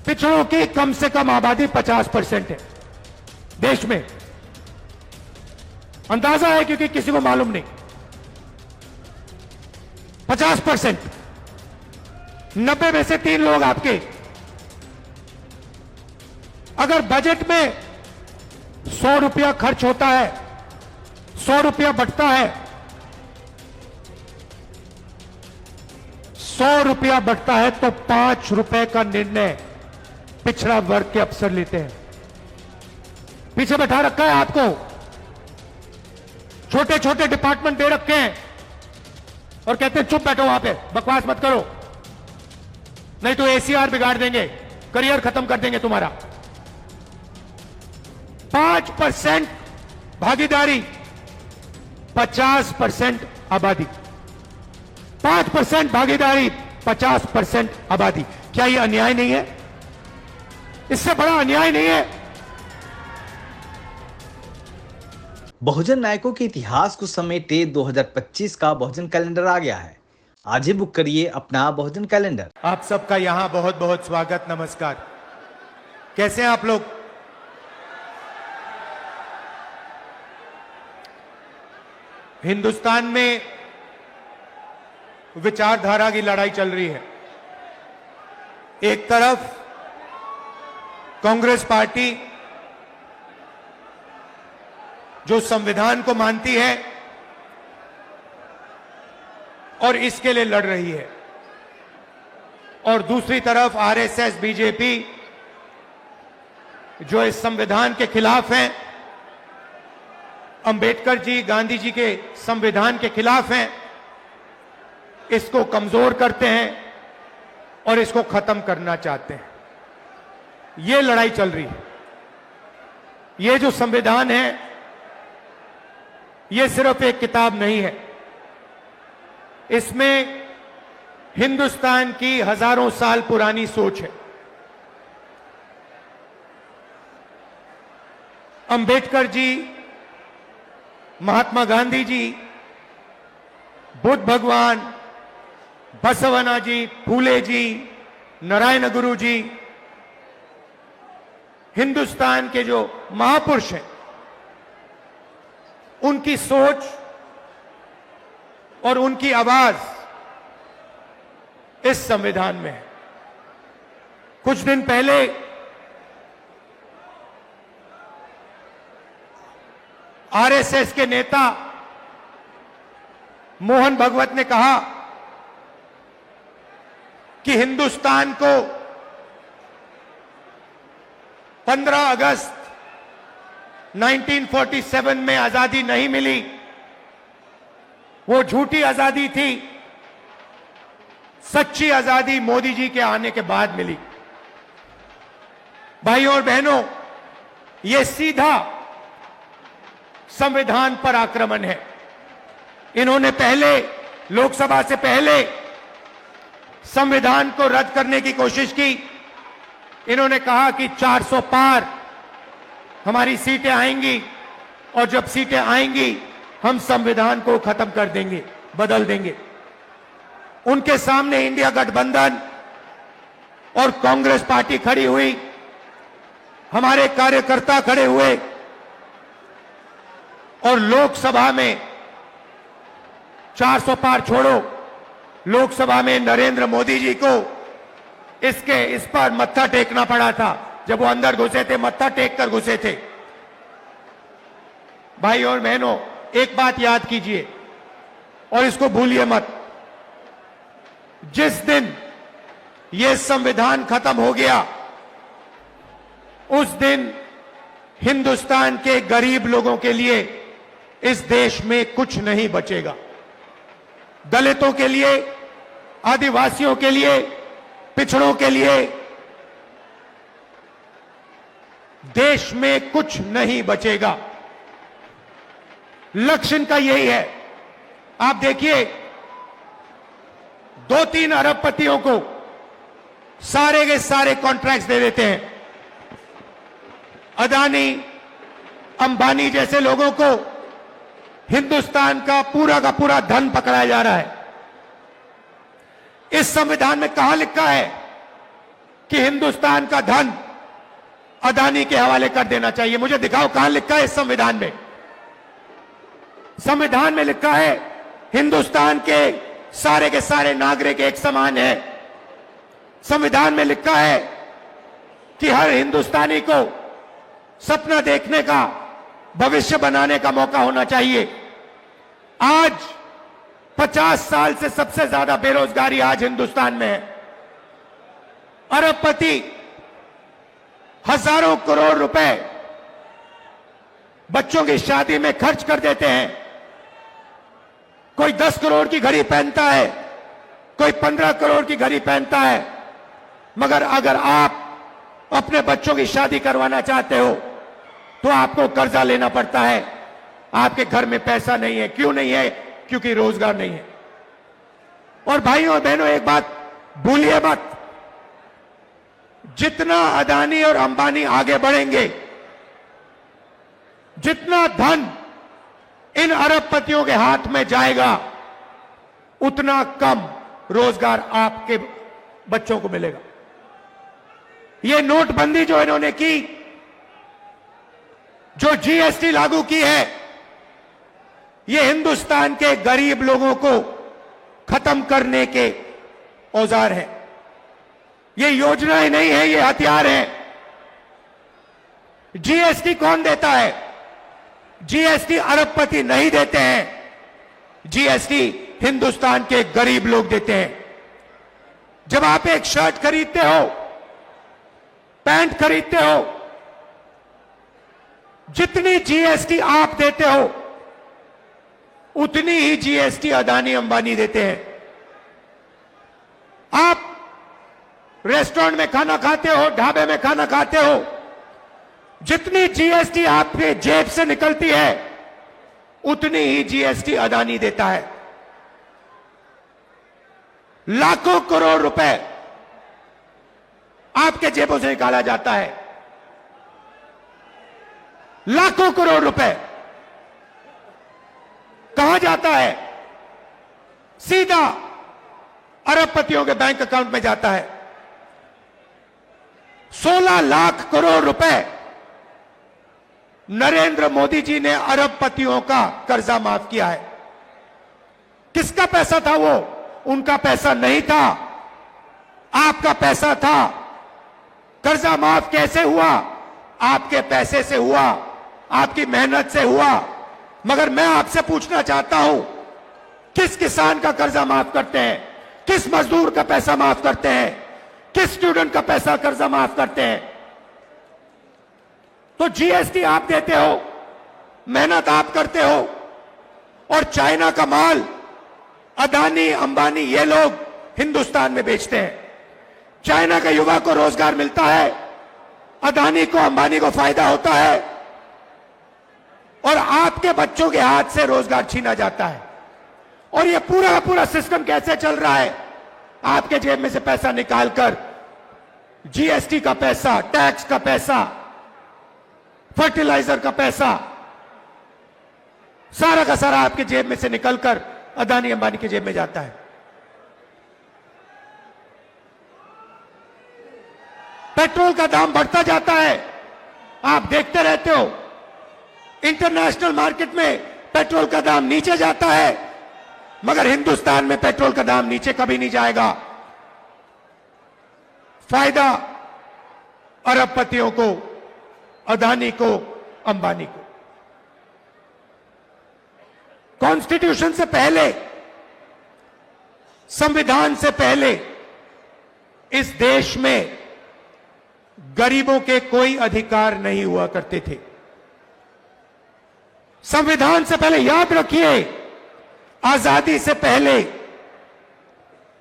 पिछड़ों की कम से कम आबादी 50% है देश में। अंदाजा है क्योंकि किसी को मालूम नहीं। 50%, 90 में से 3 लोग आपके। अगर बजट में 100 रुपया खर्च होता है, 100 रुपया बटता है, 100 रुपया बटता है तो 5 रुपए का निर्णय पिछड़ा वर्ग के अफसर लेते हैं। पीछे बैठा रखा है आपको, छोटे छोटे डिपार्टमेंट दे रखे हैं और कहते हैं चुप बैठो वहां पे, बकवास मत करो, नहीं तो एसीआर बिगाड़ देंगे, करियर खत्म कर देंगे तुम्हारा। 5% भागीदारी, 50% आबादी। 5% भागीदारी, 50% आबादी। क्या यह अन्याय नहीं है? इससे बड़ा अन्याय नहीं है। बहुजन नायकों के इतिहास को समेटे 2025 का बहुजन कैलेंडर आ गया है। आज ही बुक करिए अपना बहुजन कैलेंडर। आप सबका यहां बहुत बहुत स्वागत, नमस्कार। कैसे हैं आप लोग? हिंदुस्तान में विचारधारा की लड़ाई चल रही है। एक तरफ कांग्रेस पार्टी जो संविधान को मानती है और इसके लिए लड़ रही है, और दूसरी तरफ आरएसएस, बीजेपी जो इस संविधान के खिलाफ हैं, अंबेडकर जी, गांधी जी के संविधान के खिलाफ हैं, इसको कमजोर करते हैं और इसको खत्म करना चाहते हैं। ये लड़ाई चल रही है। ये जो संविधान है, ये सिर्फ एक किताब नहीं है। इसमें हिंदुस्तान की हजारों साल पुरानी सोच है। अंबेडकर जी, महात्मा गांधी जी, बुद्ध भगवान, बसवना जी, फूले जी, नारायण गुरु जी, हिंदुस्तान के जो महापुरुष हैं, उनकी सोच और उनकी आवाज इस संविधान में है। कुछ दिन पहले आरएसएस के नेता मोहन भागवत ने कहा कि हिंदुस्तान को 15 अगस्त 1947 में आजादी नहीं मिली, वो झूठी आजादी थी, सच्ची आजादी मोदी जी के आने के बाद मिली। भाइयों और बहनों, ये सीधा संविधान पर आक्रमण है। इन्होंने पहले, लोकसभा से पहले संविधान को रद्द करने की कोशिश की। इन्होंने कहा कि 400 पार हमारी सीटें आएंगी और जब सीटें आएंगी हम संविधान को खत्म कर देंगे, बदल देंगे। उनके सामने इंडिया गठबंधन और कांग्रेस पार्टी खड़ी हुई, हमारे कार्यकर्ता खड़े हुए और लोकसभा में 400 पार छोड़ो, लोकसभा में नरेंद्र मोदी जी को इस पर मत्था टेकना पड़ा था। जब वो अंदर घुसे थे, मत्था टेक कर घुसे थे। भाई और बहनों, एक बात याद कीजिए और इसको भूलिए मत। जिस दिन ये संविधान खत्म हो गया, उस दिन हिंदुस्तान के गरीब लोगों के लिए इस देश में कुछ नहीं बचेगा। दलितों के लिए, आदिवासियों के लिए, पिछड़ों के लिए देश में कुछ नहीं बचेगा। लक्ष्य इनका यही है। आप देखिए, 2-3 अरबपतियों को सारे के सारे कॉन्ट्रैक्ट्स दे देते हैं। अदानी, अंबानी जैसे लोगों को हिंदुस्तान का पूरा धन पकड़ाया जा रहा है। इस संविधान में कहां लिखा है कि हिंदुस्तान का धन अदानी के हवाले कर देना चाहिए। मुझे दिखाओ कहां लिखा है इस संविधान में। संविधान में लिखा है हिंदुस्तान के सारे नागरिक एक समान है। संविधान में लिखा है कि हर हिंदुस्तानी को सपना देखने का, भविष्य बनाने का मौका होना चाहिए। आज 50 साल से सबसे ज्यादा बेरोजगारी आज हिंदुस्तान में है। अरबपति हजारों करोड़ रुपए बच्चों की शादी में खर्च कर देते हैं। कोई 10 करोड़ की घड़ी पहनता है, कोई 15 करोड़ की घड़ी पहनता है, मगर अगर आप अपने बच्चों की शादी करवाना चाहते हो तो आपको कर्जा लेना पड़ता है। आपके घर में पैसा नहीं है। क्यों नहीं है? क्योंकि रोजगार नहीं है। और भाइयों और बहनों, एक बात भूलिए मत, जितना अदानी और अंबानी आगे बढ़ेंगे, जितना धन इन अरबपतियों के हाथ में जाएगा, उतना कम रोजगार आपके बच्चों को मिलेगा। ये नोटबंदी जो इन्होंने की, जो जीएसटी लागू की है, ये हिंदुस्तान के गरीब लोगों को खत्म करने के औजार है। ये योजनाएं नहीं है, ये हथियार है। जीएसटी कौन देता है? जीएसटी अरबपति नहीं देते हैं। जीएसटी हिंदुस्तान के गरीब लोग देते हैं। जब आप एक शर्ट खरीदते हो, पैंट खरीदते हो, जितनी जीएसटी आप देते हो उतनी ही जीएसटी अदानी अंबानी देते हैं। आप रेस्टोरेंट में खाना खाते हो, ढाबे में खाना खाते हो, जितनी जीएसटी आपके जेब से निकलती है उतनी ही जीएसटी अदानी देता है। लाखों करोड़ रुपए आपके जेबों से निकाला जाता है। लाखों करोड़ रुपए कहां जाता है? सीधा अरबपतियों के बैंक अकाउंट में जाता है। 16 लाख करोड़ रुपए नरेंद्र मोदी जी ने अरबपतियों का कर्जा माफ किया है। किसका पैसा था वो? उनका पैसा नहीं था, आपका पैसा था। कर्जा माफ कैसे हुआ? आपके पैसे से हुआ, आपकी मेहनत से हुआ। मगर मैं आपसे पूछना चाहता हूं, किस किसान का कर्जा माफ करते हैं? किस मजदूर का पैसा माफ करते हैं? किस स्टूडेंट का पैसा कर्जा माफ करते हैं? तो जीएसटी आप देते हो, मेहनत आप करते हो, और चाइना का माल अदानी अंबानी ये लोग हिंदुस्तान में बेचते हैं। चाइना के युवा को रोजगार मिलता है, अदानी को अंबानी को फायदा होता है, और आपके बच्चों के हाथ से रोजगार छीना जाता है। और ये पूरा का पूरा सिस्टम कैसे चल रहा है? आपके जेब में से पैसा निकालकर जीएसटी का पैसा, टैक्स का पैसा, फर्टिलाइजर का पैसा, सारा का सारा आपके जेब में से निकलकर अदानी अंबानी की जेब में जाता है। पेट्रोल का दाम बढ़ता जाता है, आप देखते रहते हो। इंटरनेशनल मार्केट में पेट्रोल का दाम नीचे जाता है, मगर हिंदुस्तान में पेट्रोल का दाम नीचे कभी नहीं जाएगा। फायदा अरबपतियों को, अदानी को, अंबानी को। कॉन्स्टिट्यूशन से पहले, संविधान से पहले इस देश में गरीबों के कोई अधिकार नहीं हुआ करते थे। संविधान से पहले, याद रखिए, आजादी से पहले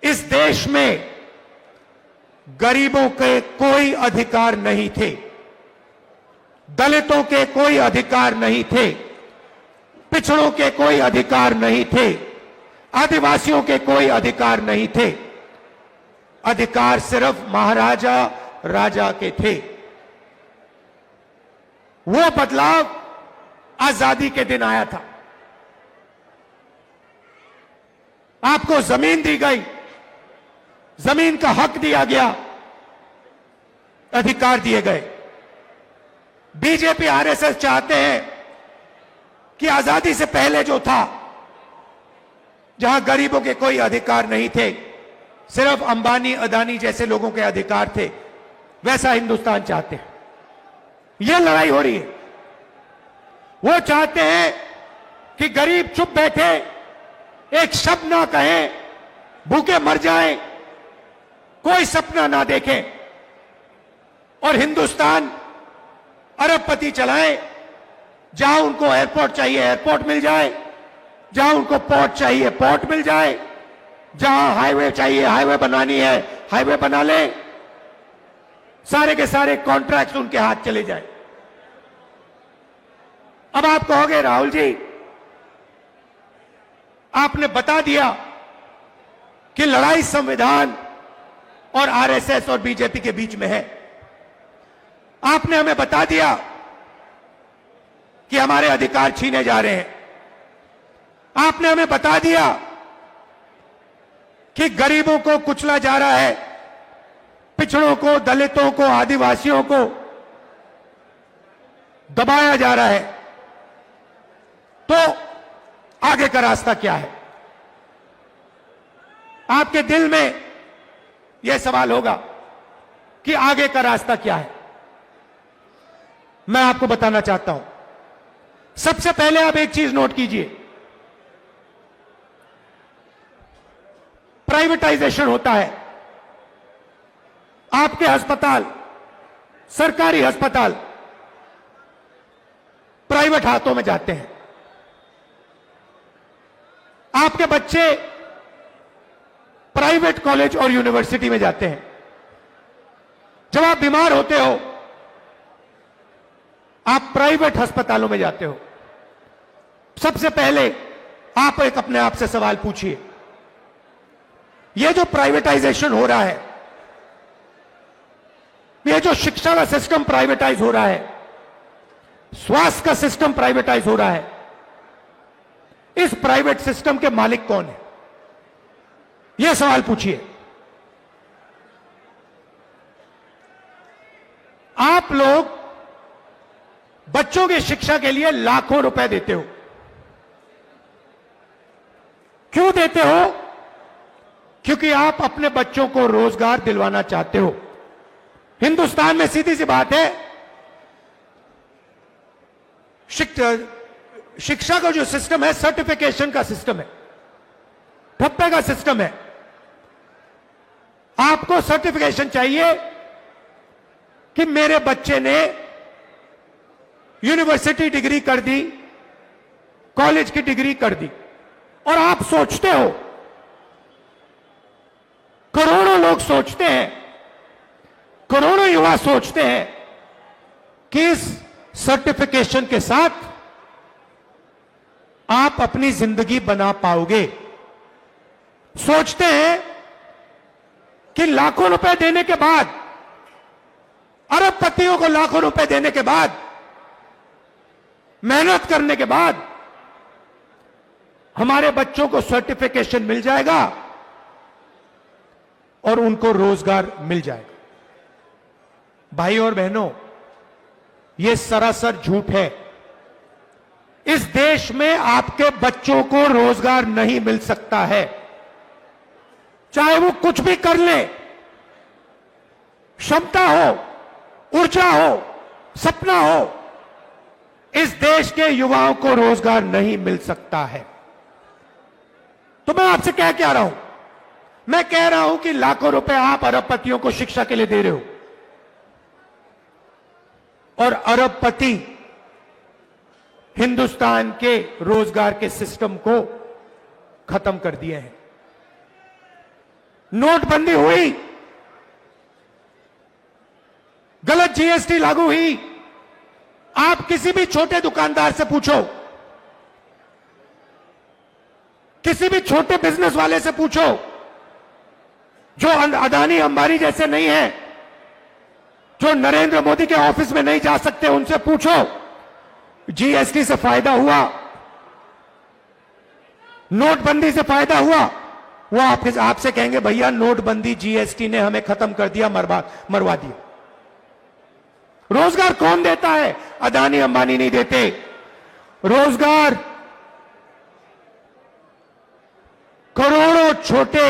इस देश में गरीबों के कोई अधिकार नहीं थे, दलितों के कोई अधिकार नहीं थे, पिछड़ों के कोई अधिकार नहीं थे, आदिवासियों के कोई अधिकार नहीं थे। अधिकार सिर्फ महाराजा राजा के थे। वो बदलाव आजादी के दिन आया था। आपको जमीन दी गई, जमीन का हक दिया गया, अधिकार दिए गए। बीजेपी आरएसएस चाहते हैं कि आजादी से पहले जो था, जहां गरीबों के कोई अधिकार नहीं थे, सिर्फ अंबानी अदानी जैसे लोगों के अधिकार थे, वैसा हिंदुस्तान चाहते हैं। यह लड़ाई हो रही है। वो चाहते हैं कि गरीब चुप बैठे, एक शब्द ना कहें, भूखे मर जाएं, कोई सपना ना देखें, और हिंदुस्तान अरबपति चलाए। जहां उनको एयरपोर्ट चाहिए एयरपोर्ट मिल जाए, जहां उनको पोर्ट चाहिए पोर्ट मिल जाए, जहां हाईवे चाहिए हाईवे बनानी है हाईवे बना ले, सारे के सारे कॉन्ट्रैक्ट उनके हाथ चले जाए। अब आप कहोगे राहुल जी, आपने बता दिया कि लड़ाई संविधान और आरएसएस और बीजेपी के बीच में है। आपने हमें बता दिया कि हमारे अधिकार छीने जा रहे हैं। आपने हमें बता दिया कि गरीबों को कुचला जा रहा है, पिछड़ों को, दलितों को, आदिवासियों को दबाया जा रहा है। तो आगे का रास्ता क्या है? आपके दिल में यह सवाल होगा कि आगे का रास्ता क्या है। मैं आपको बताना चाहता हूं। सबसे पहले आप एक चीज नोट कीजिए, प्राइवेटाइजेशन होता है। आपके अस्पताल, सरकारी अस्पताल प्राइवेट हाथों में जाते हैं। आपके बच्चे प्राइवेट कॉलेज और यूनिवर्सिटी में जाते हैं। जब आप बीमार होते हो, आप प्राइवेट अस्पतालों में जाते हो। सबसे पहले आप एक अपने आप से सवाल पूछिए, यह जो प्राइवेटाइजेशन हो रहा है, यह जो शिक्षा का सिस्टम प्राइवेटाइज हो रहा है, स्वास्थ्य का सिस्टम प्राइवेटाइज हो रहा है, इस प्राइवेट सिस्टम के मालिक कौन है? यह सवाल पूछिए। आप लोग बच्चों की शिक्षा के लिए लाखों रुपए देते हो। क्यों देते हो? क्योंकि आप अपने बच्चों को रोजगार दिलवाना चाहते हो। हिंदुस्तान में सीधी सी बात है, शिक्षा का जो सिस्टम है, सर्टिफिकेशन का सिस्टम है, ठप्पे का सिस्टम है। आपको सर्टिफिकेशन चाहिए कि मेरे बच्चे ने यूनिवर्सिटी डिग्री कर दी, कॉलेज की डिग्री कर दी, और आप सोचते हो, करोड़ों लोग सोचते हैं, करोड़ों युवा सोचते हैं कि इस सर्टिफिकेशन के साथ आप अपनी जिंदगी बना पाओगे। सोचते हैं कि लाखों रुपए देने के बाद, अरबपतियों को लाखों रुपए देने के बाद, मेहनत करने के बाद हमारे बच्चों को सर्टिफिकेशन मिल जाएगा और उनको रोजगार मिल जाएगा। भाई और बहनों, यह सरासर झूठ है। इस देश में आपके बच्चों को रोजगार नहीं मिल सकता है, चाहे वो कुछ भी कर ले। क्षमता हो, ऊर्जा हो, सपना हो, इस देश के युवाओं को रोजगार नहीं मिल सकता है। तो मैं आपसे क्या रहा हूं? मैं कह रहा हूं कि लाखों रुपए आप अरबपतियों को शिक्षा के लिए दे रहे हो, और अरबपति हिंदुस्तान के रोजगार के सिस्टम को खत्म कर दिए हैं। नोटबंदी हुई, गलत जीएसटी लागू हुई। आप किसी भी छोटे दुकानदार से पूछो, किसी भी छोटे बिजनेस वाले से पूछो, जो अदानी अंबानी जैसे नहीं है, जो नरेंद्र मोदी के ऑफिस में नहीं जा सकते, उनसे पूछो जीएसटी से फायदा हुआ, नोटबंदी से फायदा हुआ? वो आपसे कहेंगे भैया नोटबंदी जीएसटी ने हमें खत्म कर दिया, मरवा दिया। रोजगार कौन देता है? अदानी अंबानी नहीं देते। रोजगार करोड़ों छोटे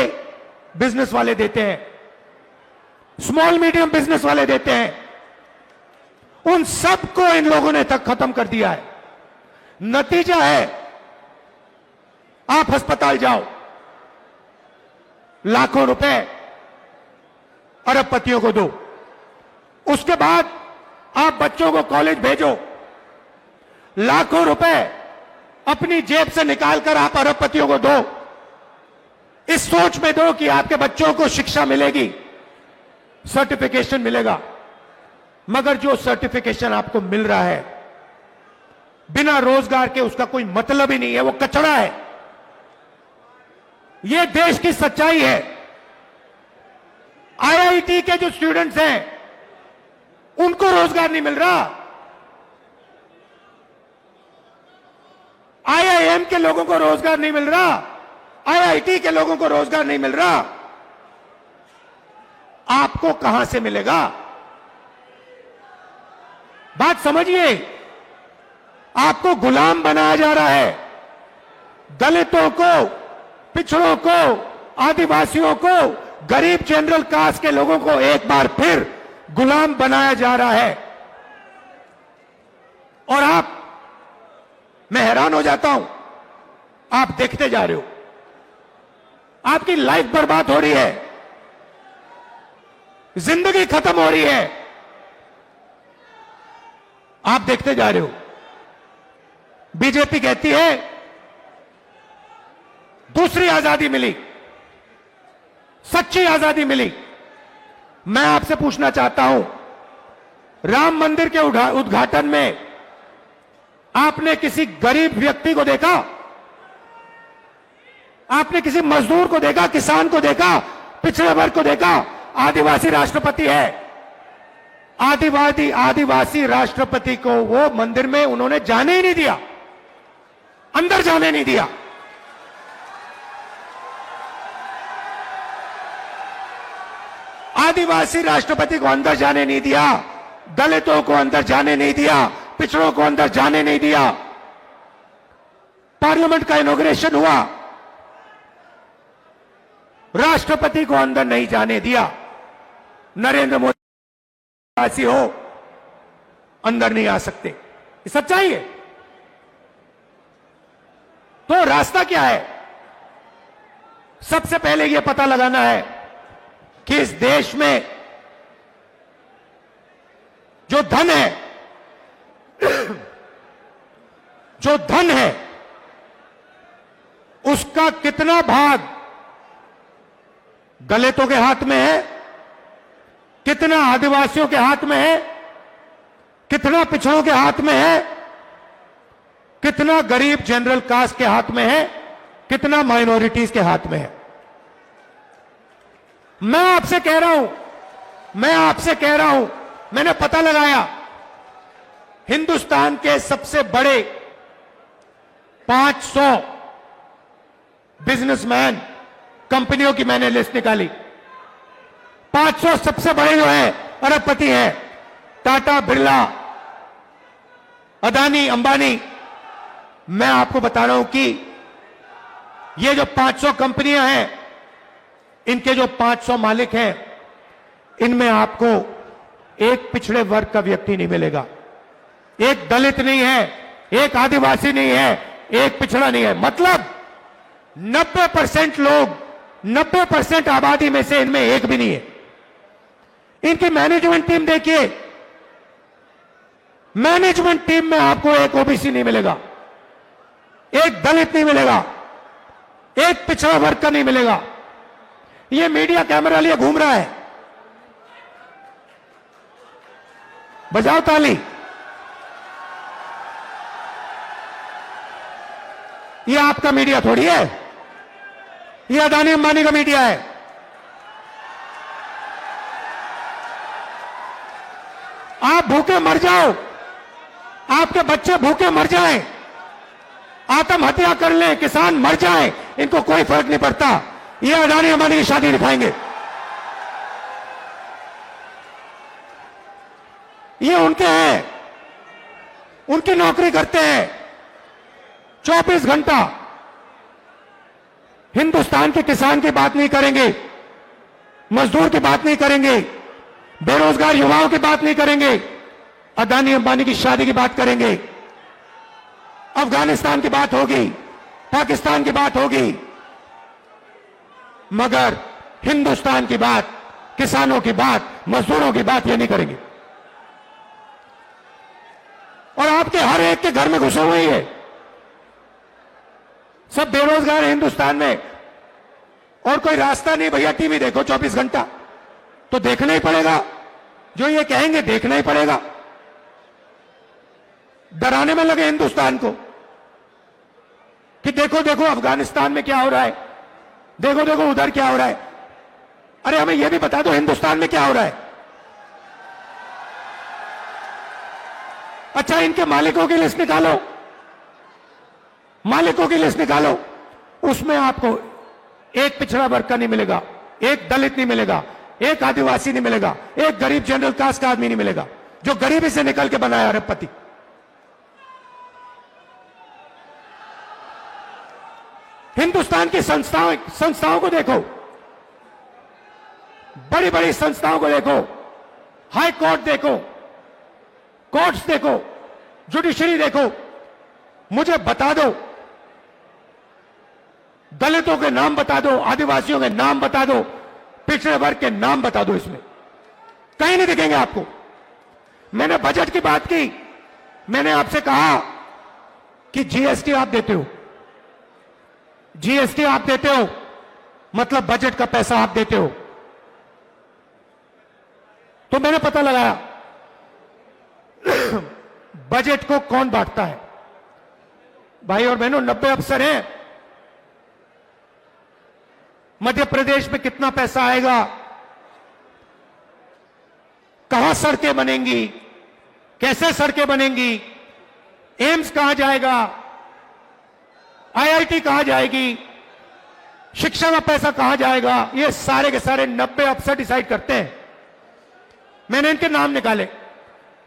बिजनेस वाले देते हैं, स्मॉल मीडियम बिजनेस वाले देते हैं। उन सबको इन लोगों ने तक खत्म कर दिया है। नतीजा है, आप अस्पताल जाओ, लाखों रुपए अरबपतियों को दो। उसके बाद आप बच्चों को कॉलेज भेजो, लाखों रुपए अपनी जेब से निकालकर आप अरबपतियों को दो। इस सोच में दो कि आपके बच्चों को शिक्षा मिलेगी, सर्टिफिकेशन मिलेगा। मगर जो सर्टिफिकेशन आपको मिल रहा है बिना रोजगार के, उसका कोई मतलब ही नहीं है, वो कचरा है। ये देश की सच्चाई है। आईआईटी के जो स्टूडेंट्स हैं उनको रोजगार नहीं मिल रहा, आईआईएम के लोगों को रोजगार नहीं मिल रहा, आईआईटी के लोगों को रोजगार नहीं मिल रहा। आपको कहां से मिलेगा? बात समझिए, आपको गुलाम बनाया जा रहा है। दलितों को, पिछड़ों को, आदिवासियों को, गरीब जनरल कास्ट के लोगों को एक बार फिर गुलाम बनाया जा रहा है। और मैं हैरान हो जाता हूं, आप देखते जा रहे हो, आपकी लाइफ बर्बाद हो रही है, जिंदगी खत्म हो रही है, आप देखते जा रहे हो। बीजेपी कहती है दूसरी आजादी मिली, सच्ची आजादी मिली। मैं आपसे पूछना चाहता हूं, राम मंदिर के उद्घाटन में आपने किसी गरीब व्यक्ति को देखा? आपने किसी मजदूर को देखा, किसान को देखा, पिछड़े वर्ग को देखा? आदिवासी राष्ट्रपति है, आदिवासी राष्ट्रपति को वो मंदिर में उन्होंने जाने ही नहीं दिया, अंदर जाने नहीं दिया। आदिवासी राष्ट्रपति को अंदर जाने नहीं दिया, दलितों को अंदर जाने नहीं दिया, पिछड़ों को अंदर जाने नहीं दिया। पार्लियामेंट का इनॉग्रेशन हुआ, राष्ट्रपति को अंदर नहीं जाने दिया। नरेंद्र मोदी हो, अंदर नहीं आ सकते। ये सच्चाई है। तो रास्ता क्या है? सबसे पहले यह पता लगाना है कि इस देश में जो धन है, जो धन है, उसका कितना भाग दलितों के हाथ में है, कितना आदिवासियों के हाथ में है, कितना पिछड़ों के हाथ में है, कितना गरीब जनरल कास्ट के हाथ में है, कितना माइनॉरिटीज के हाथ में है। मैं आपसे कह रहा हूं, मैंने पता लगाया, हिंदुस्तान के सबसे बड़े 500 बिजनेसमैन, कंपनियों की मैंने लिस्ट निकाली। 500 सबसे बड़े जो हैं अरबपति हैं, टाटा, बिरला, अदानी, अंबानी। मैं आपको बता रहा हूं कि ये जो 500 कंपनियां हैं, इनके जो 500 मालिक हैं, इनमें आपको एक पिछड़े वर्ग का व्यक्ति नहीं मिलेगा, एक दलित नहीं है, एक आदिवासी नहीं है, एक पिछड़ा नहीं है। मतलब 90% लोग, 90% आबादी में से इनमें एक भी नहीं है। इनकी मैनेजमेंट टीम देखिए, मैनेजमेंट टीम में आपको एक ओबीसी नहीं मिलेगा, एक दलित नहीं मिलेगा, एक पिछड़ा वर्ग का नहीं मिलेगा। ये मीडिया कैमरा लिए घूम रहा है, बजाओ ताली। ये आपका मीडिया थोड़ी है, ये अदानी अंबानी का मीडिया है। आप भूखे मर जाओ, आपके बच्चे भूखे मर जाएं, आत्महत्या कर लें, किसान मर जाएं, इनको कोई फर्क नहीं पड़ता। ये अदानी अंबानी की शादी दिखाएंगे। ये उनके हैं, उनकी नौकरी करते हैं 24 घंटा। हिंदुस्तान के किसान की बात नहीं करेंगे, मजदूर की बात नहीं करेंगे, बेरोजगार युवाओं की बात नहीं करेंगे, अदानी अंबानी की शादी की बात करेंगे, अफगानिस्तान की बात होगी, पाकिस्तान की बात होगी, मगर हिंदुस्तान की बात, किसानों की बात, मजदूरों की बात ये नहीं करेंगे। और आपके हर एक के घर में घुसे हुए ही है, सब बेरोजगार है हिंदुस्तान में, और कोई रास्ता नहीं। भैया टीवी देखो 24 घंटा, तो देखना ही पड़ेगा, जो ये कहेंगे देखना ही पड़ेगा। डराने में लगे हिंदुस्तान को कि देखो देखो अफगानिस्तान में क्या हो रहा है, देखो देखो उधर क्या हो रहा है। अरे हमें यह भी बता दो हिंदुस्तान में क्या हो रहा है। अच्छा, इनके मालिकों की लिस्ट निकालो, मालिकों की लिस्ट निकालो, उसमें आपको एक पिछड़ा वर्ग का नहीं मिलेगा, एक दलित नहीं मिलेगा, एक आदिवासी नहीं मिलेगा, एक गरीब जनरल कास्ट का आदमी नहीं मिलेगा जो गरीबी से निकल के बनाया अरबपति। हिंदुस्तान की संस्थाओं को देखो, बड़ी बड़ी संस्थाओं को देखो, हाई कोर्ट देखो, कोर्ट्स देखो, जुडिशरी देखो। मुझे बता दो, दलितों के नाम बता दो, आदिवासियों के नाम बता दो, पिछड़े वर्ग के नाम बता दो, इसमें कहीं नहीं दिखेंगे आपको। मैंने बजट की बात की, मैंने आपसे कहा कि जीएसटी आप देते हो, जीएसटी आप देते हो, मतलब बजट का पैसा आप देते हो। तो मैंने पता लगाया बजट को कौन बांटता है। भाई और बहनों, 90 अफसर हैं, मध्य प्रदेश में कितना पैसा आएगा, कहां सड़कें बनेंगी, कैसे सड़कें बनेंगी, एम्स कहां जाएगा, आईआईटी कहां जाएगी, शिक्षा का पैसा कहां जाएगा, ये सारे के सारे 90 अफसर डिसाइड करते हैं। मैंने इनके नाम निकाले,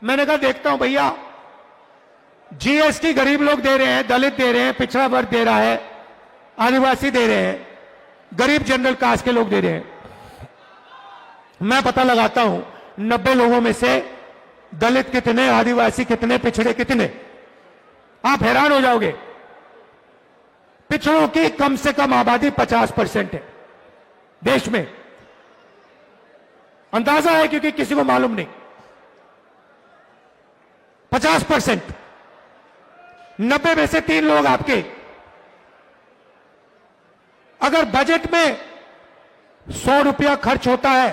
मैंने कहा देखता हूं भैया, जीएसटी गरीब लोग दे रहे हैं, दलित दे रहे हैं, पिछड़ा वर्ग दे रहा है, आदिवासी दे रहे हैं, गरीब जनरल कास्ट के लोग दे रहे हैं। मैं पता लगाता हूं 90 लोगों में से दलित कितने, आदिवासी कितने, पिछड़े कितने। आप हैरान हो जाओगे। पिछड़ों की कम से कम आबादी 50% है देश में। अंदाजा है क्योंकि किसी को मालूम नहीं। 50%, 90 में से 3 लोग आपके। अगर बजट में 100 रुपया खर्च होता है,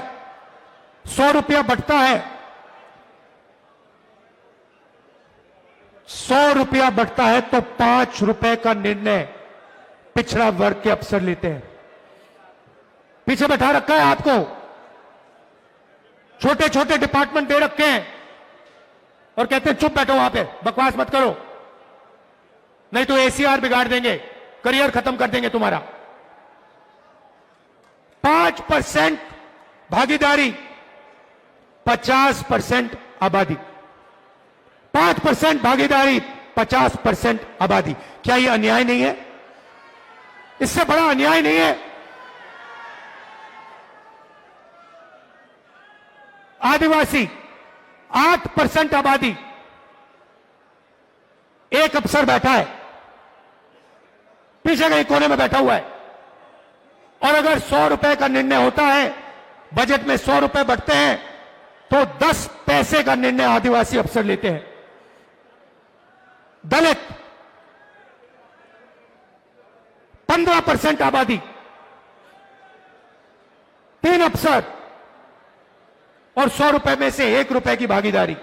100 रुपया बटता है, 100 रुपया बटता है, तो 5 रुपए का निर्णय पिछड़ा वर्ग के अफसर लेते हैं। पीछे बैठा रखा है आपको, छोटे छोटे डिपार्टमेंट दे रखे हैं और कहते हैं चुप बैठो वहां पे, बकवास मत करो, नहीं तो एसीआर बिगाड़ देंगे, करियर खत्म कर देंगे तुम्हारा। 5% भागीदारी, 50% आबादी। 5% भागीदारी, 50% आबादी। क्या यह अन्याय नहीं है? इससे बड़ा अन्याय नहीं है। आदिवासी 8% आबादी, एक अफसर बैठा है, पीछे कहीं कोने में बैठा हुआ है, और अगर 100 रुपए का निर्णय होता है, बजट में 100 रुपए बढ़ते हैं, तो 10 पैसे का निर्णय आदिवासी अफसर लेते हैं। दलित 15% आबादी, 3 अफसर और 100 रुपए में से 1 रुपए की भागीदारी।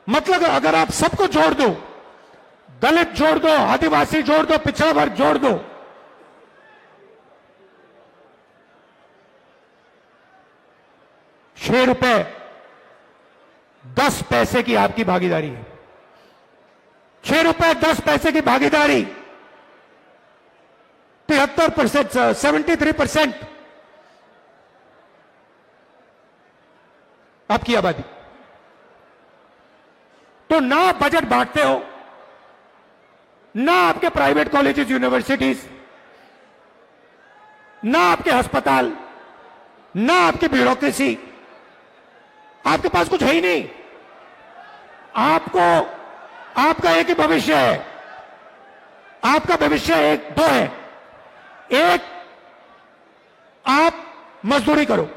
मतलब अगर आप सबको जोड़ दो, दलित जोड़ दो, आदिवासी जोड़ दो, पिछड़ा वर्ग जोड़ दो, ₹6 10 पैसे की आपकी भागीदारी है। ₹6 10 पैसे की भागीदारी, 73%, 73% आपकी आबादी। तो ना आप बजट बांटते हो, ना आपके प्राइवेट कॉलेजेस यूनिवर्सिटीज, ना आपके अस्पताल, ना आपकी ब्यूरोक्रेसी, आपके पास कुछ है ही नहीं। आपको आपका एक ही भविष्य है, आपका भविष्य एक दो है। एक, आप मजदूरी करो।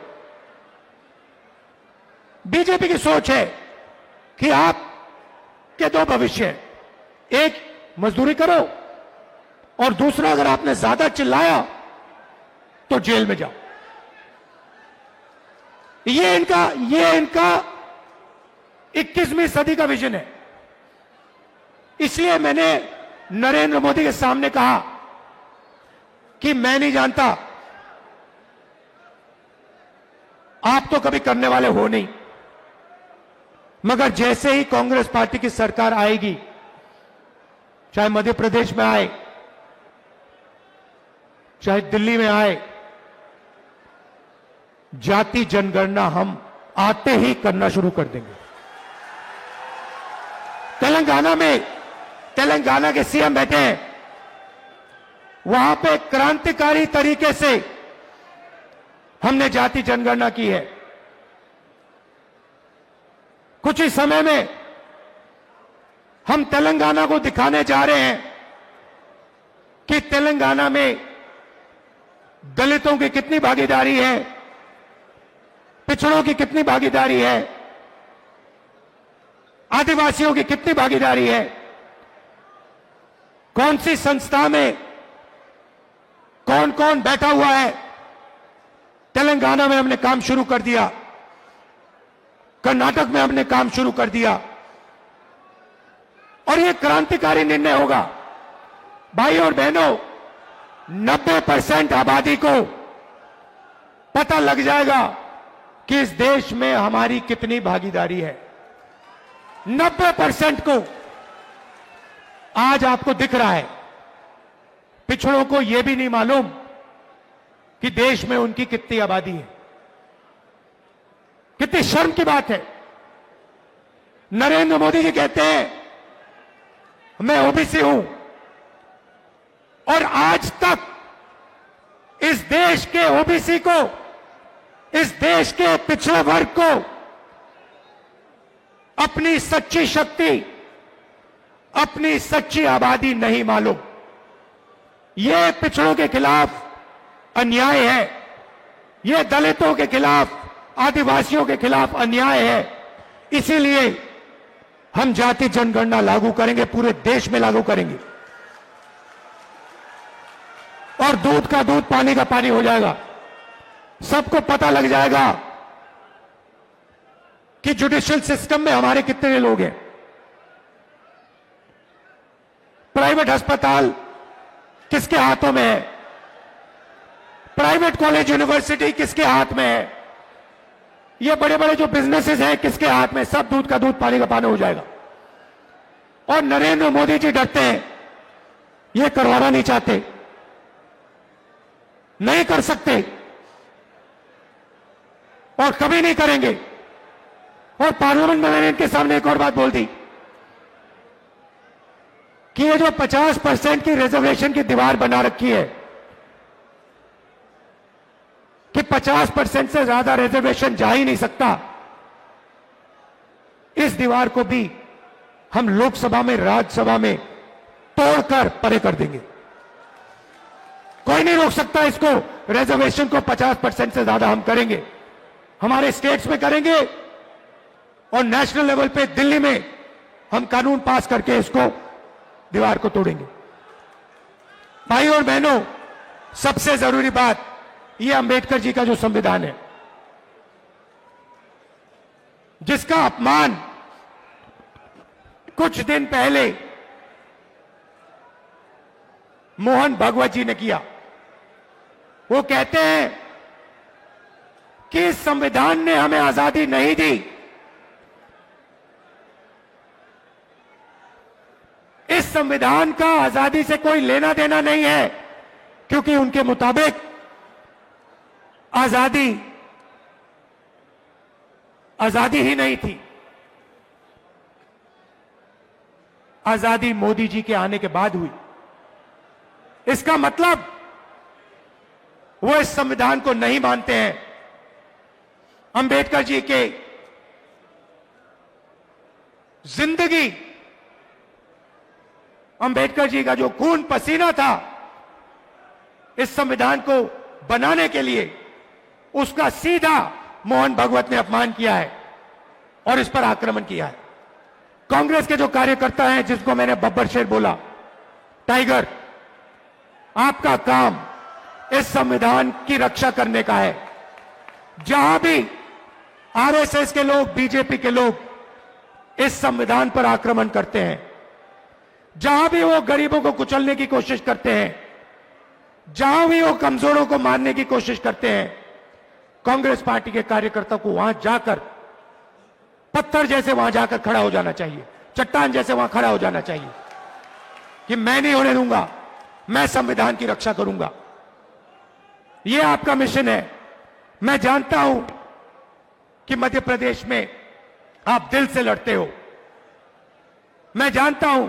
बीजेपी की सोच है कि आप के दो भविष्य है, एक मजदूरी करो और दूसरा अगर आपने ज्यादा चिल्लाया तो जेल में जाओ। ये इनका 21वीं सदी का विजन है। इसलिए मैंने नरेंद्र मोदी के सामने कहा कि मैं नहीं जानता, आप तो कभी करने वाले हो नहीं, मगर जैसे ही कांग्रेस पार्टी की सरकार आएगी, चाहे मध्य प्रदेश में आए, चाहे दिल्ली में आए, जाति जनगणना हम आते ही करना शुरू कर देंगे। तेलंगाना के सीएम बैठे हैं, वहां पे क्रांतिकारी तरीके से हमने जाति जनगणना की है। कुछ ही समय में हम तेलंगाना को दिखाने जा रहे हैं कि तेलंगाना में दलितों की कितनी भागीदारी है, पिछड़ों की कितनी भागीदारी है, आदिवासियों की कितनी भागीदारी है, कौन सी संस्था में कौन कौन बैठा हुआ है। तेलंगाना में हमने काम शुरू कर दिया, कर्नाटक में हमने काम शुरू कर दिया, और यह क्रांतिकारी निर्णय होगा। भाई और बहनों, 90% आबादी को पता लग जाएगा कि इस देश में हमारी कितनी भागीदारी है। 90% को आज आपको दिख रहा है। पिछड़ों को यह भी नहीं मालूम कि देश में उनकी कितनी आबादी है। कितनी शर्म की बात है। नरेंद्र मोदी जी कहते हैं मैं ओबीसी हूं, और आज तक इस देश के ओबीसी को, इस देश के पिछड़े वर्ग को अपनी सच्ची शक्ति, अपनी सच्ची आबादी नहीं मालूम। यह पिछड़ों के खिलाफ अन्याय है, यह दलितों के खिलाफ, आदिवासियों के खिलाफ अन्याय है। इसीलिए हम जाति जनगणना लागू करेंगे, पूरे देश में लागू करेंगे, और दूध का दूध, पानी का पानी हो जाएगा। सबको पता लग जाएगा कि जुडिशियल सिस्टम में हमारे कितने लोग हैं। प्राइवेट अस्पताल किसके हाथों में है, प्राइवेट कॉलेज यूनिवर्सिटी किसके हाथ में है, ये बड़े बड़े जो बिजनेसेस हैं किसके हाथ में। सब दूध का दूध, पानी का पानी हो जाएगा। और नरेंद्र मोदी जी डरते हैं, ये करवाना नहीं चाहते, नहीं कर सकते, और कभी नहीं करेंगे। और पार्लियामेंट में मैंने इनके सामने एक और बात बोल दी कि ये जो 50% की रिजर्वेशन की दीवार बना रखी है, कि 50% से ज्यादा रिजर्वेशन जा ही नहीं सकता, इस दीवार को भी हम लोकसभा में, राज्यसभा में तोड़कर परे कर देंगे। कोई नहीं रोक सकता इसको। रिजर्वेशन को 50% से ज्यादा हम करेंगे, हमारे स्टेट्स में करेंगे, और नेशनल लेवल पे दिल्ली में हम कानून पास करके इसको, दीवार को तोड़ेंगे। भाई और बहनों, सबसे जरूरी बात, ये अंबेडकर जी का जो संविधान है, जिसका अपमान कुछ दिन पहले मोहन भागवत जी ने किया। वो कहते हैं कि इस संविधान ने हमें आजादी नहीं दी, इस संविधान का आजादी से कोई लेना देना नहीं है, क्योंकि उनके मुताबिक आजादी ही नहीं थी। आजादी मोदी जी के आने के बाद हुई। इसका मतलब वो इस संविधान को नहीं मानते हैं। अंबेडकर जी के जिंदगी, अंबेडकर जी का जो खून पसीना था इस संविधान को बनाने के लिए, उसका सीधा मोहन भगवत ने अपमान किया है और इस पर आक्रमण किया है। कांग्रेस के जो कार्यकर्ता हैं, जिसको मैंने बब्बर शेर बोला, टाइगर, आपका काम इस संविधान की रक्षा करने का है। जहां भी आरएसएस के लोग, बीजेपी के लोग इस संविधान पर आक्रमण करते हैं, जहां भी वो गरीबों को कुचलने की कोशिश करते हैं, जहां भी वो कमजोरों को मारने की कोशिश करते हैं, कांग्रेस पार्टी के कार्यकर्ता को वहां जाकर पत्थर जैसे वहां जाकर खड़ा हो जाना चाहिए, चट्टान जैसे वहां खड़ा हो जाना चाहिए कि मैं नहीं होने दूंगा, मैं संविधान की रक्षा करूंगा। यह आपका मिशन है। मैं जानता हूं कि मध्य प्रदेश में आप दिल से लड़ते हो। मैं जानता हूं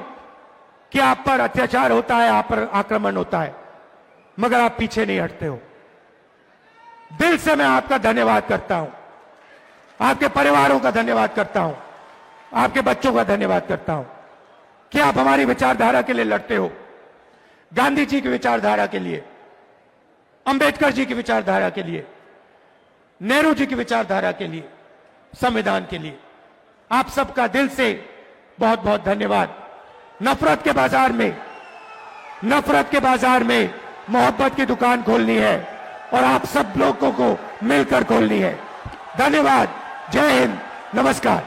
कि आप पर अत्याचार होता है, आप पर आक्रमण होता है, मगर आप पीछे नहीं हटते हो। दिल से मैं आपका धन्यवाद करता हूं, आपके परिवारों का धन्यवाद करता हूं, आपके बच्चों का धन्यवाद करता हूं कि आप हमारी विचारधारा के लिए लड़ते हो। गांधी जी की विचारधारा के लिए, अंबेडकर जी की विचारधारा के लिए, नेहरू जी की विचारधारा के लिए, संविधान के लिए। आप सबका दिल से बहुत बहुत धन्यवाद। नफरत के बाजार में मोहब्बत की दुकान खोलनी है और आप सब लोगों को मिलकर खोलनी है। धन्यवाद। जय हिंद। नमस्कार।